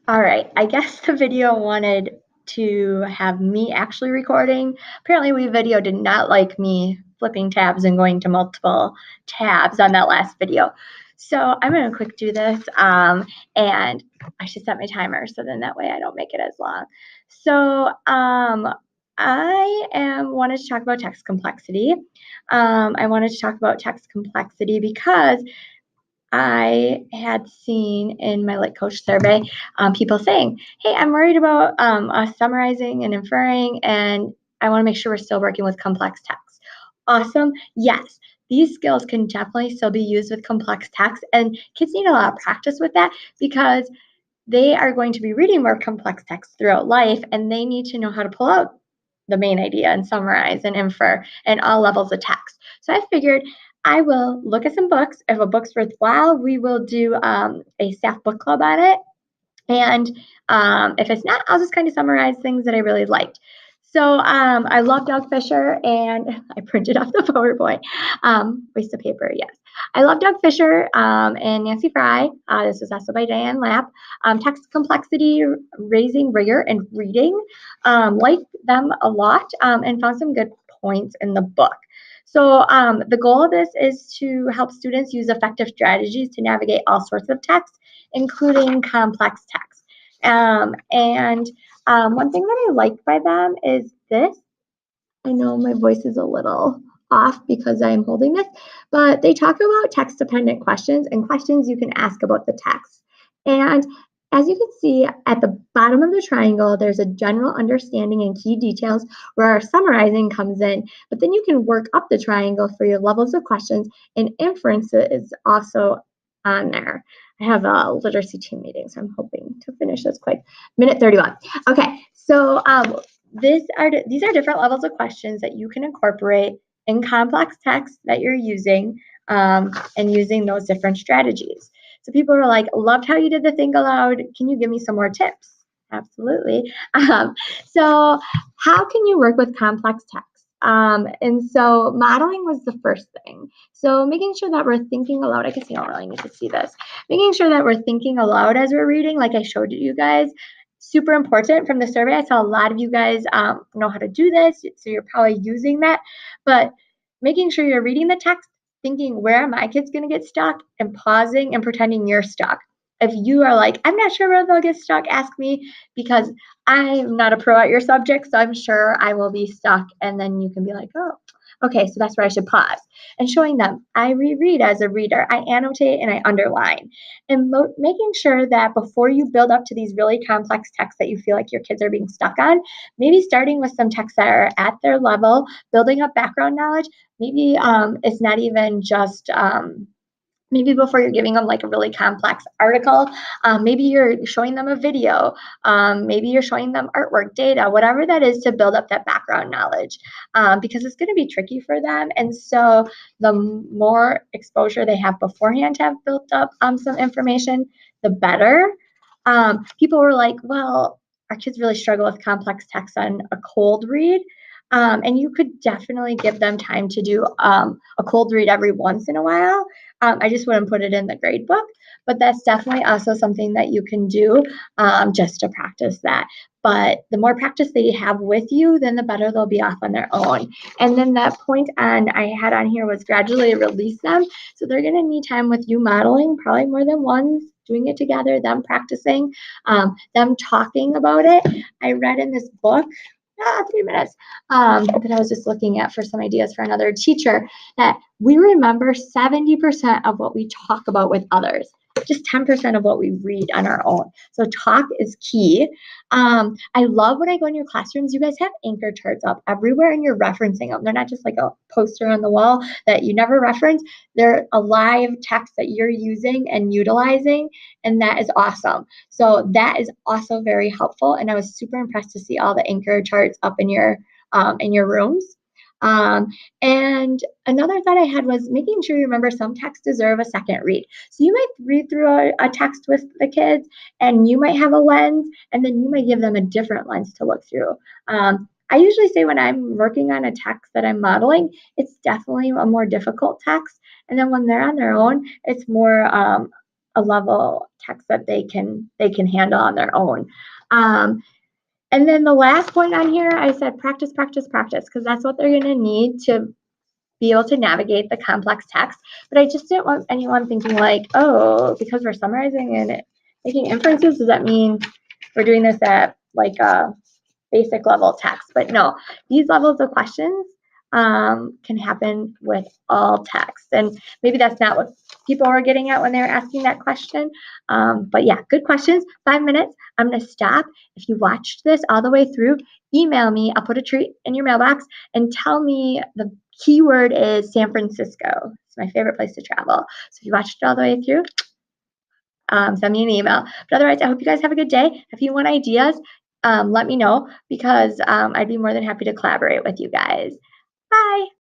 All right, I guess the video wanted to have me actually recording. Apparently, WeVideo did not like me flipping tabs and going to multiple tabs on that last video. So I'm going to quick do this, and I should set my timer so then that way I don't make it as long. So wanted to talk about text complexity. I wanted to talk about text complexity because I had seen in my Lit Coach survey people saying, hey, I'm worried about us summarizing and inferring, and I want to make sure we're still working with complex text. Awesome. Yes, these skills can definitely still be used with complex text, and kids need a lot of practice with that because they are going to be reading more complex text throughout life, and they need to know how to pull out the main idea and summarize and infer in all levels of text. So I figured I will look at some books. If a book's worthwhile, we will do a staff book club on it. And if it's not, I'll just kind of summarize things that I really liked. So I love Doug Fisher, and I printed off the PowerPoint. Waste of paper, yes. I love Doug Fisher and Nancy Fry. This was also by Diane Lapp. Text complexity, raising rigor, and reading. Liked them a lot and found some good points in the book. So the goal of this is to help students use effective strategies to navigate all sorts of text, including complex text. One thing that I like by them is this. I know my voice is a little off because I'm holding this, but they talk about text-dependent questions and questions you can ask about the text. And as you can see at the bottom of the triangle, there's a general understanding and key details where our summarizing comes in, but then you can work up the triangle for your levels of questions, and inference is also on there. I have a literacy team meeting, so I'm hoping to finish this quick. Minute 31. Okay, so these are different levels of questions that you can incorporate in complex text that you're using and using those different strategies. So people are like, loved how you did the think aloud. Can you give me some more tips? Absolutely. So how can you work with complex text? And so modeling was the first thing. So making sure that we're thinking aloud. I guess you don't really need to see this. Making sure that we're thinking aloud as we're reading, like I showed you guys. Super important from the survey. I saw a lot of you guys know how to do this, so you're probably using that. But making sure you're reading the text, thinking, where are my kids going to get stuck, and pausing and pretending you're stuck. If you are like, I'm not sure where they'll get stuck, ask me, because I'm not a pro at your subject, so I'm sure I will be stuck. And then you can be like, oh, okay, so that's where I should pause. And showing them, I reread as a reader, I annotate and I underline. And making sure that before you build up to these really complex texts that you feel like your kids are being stuck on, maybe starting with some texts that are at their level, building up background knowledge. Maybe it's not even just maybe before you're giving them like a really complex article, maybe you're showing them a video, maybe you're showing them artwork, data, whatever that is to build up that background knowledge, because it's going to be tricky for them. And so the more exposure they have beforehand to have built up some information, the better. People were like, well, our kids really struggle with complex text on a cold read. And you could definitely give them time to do a cold read every once in a while. I just wouldn't put it in the grade book, but that's definitely also something that you can do just to practice that. But the more practice they have with you, then the better they'll be off on their own. And then that point I had on here was gradually release them. So they're going to need time with you modeling, probably more than once, doing it together, them practicing, them talking about it. I read in this book, 3 minutes, that I was just looking at for some ideas for another teacher, that we remember 70% of what we talk about with others, just 10% of what we read on our own. So talk is key. I love when I go in your classrooms, you guys have anchor charts up everywhere and you're referencing them. They're not just like a poster on the wall that you never reference. They're a live text that you're using and utilizing, and that is awesome. So that is also very helpful. And I was super impressed to see all the anchor charts up in your rooms. And another thought I had was making sure you remember some texts deserve a second read. So you might read through a text with the kids and you might have a lens, and then you might give them a different lens to look through. I usually say when I'm working on a text that I'm modeling, it's definitely a more difficult text. And then when they're on their own, it's more a level text that they can handle on their own. And then the last point on here, I said practice, practice, practice, because that's what they're going to need to be able to navigate the complex text. But I just didn't want anyone thinking like, oh, because we're summarizing and making inferences, does that mean we're doing this at like a basic level text? But no, these levels of questions can happen with all text. And maybe that's not what people were getting at when they were asking that question. But yeah, good questions. 5 minutes. I'm going to stop. If you watched this all the way through, email me. I'll put a treat in your mailbox and tell me the keyword is San Francisco. It's my favorite place to travel. So if you watched it all the way through, send me an email. But otherwise, I hope you guys have a good day. If you want ideas, let me know because I'd be more than happy to collaborate with you guys. Bye.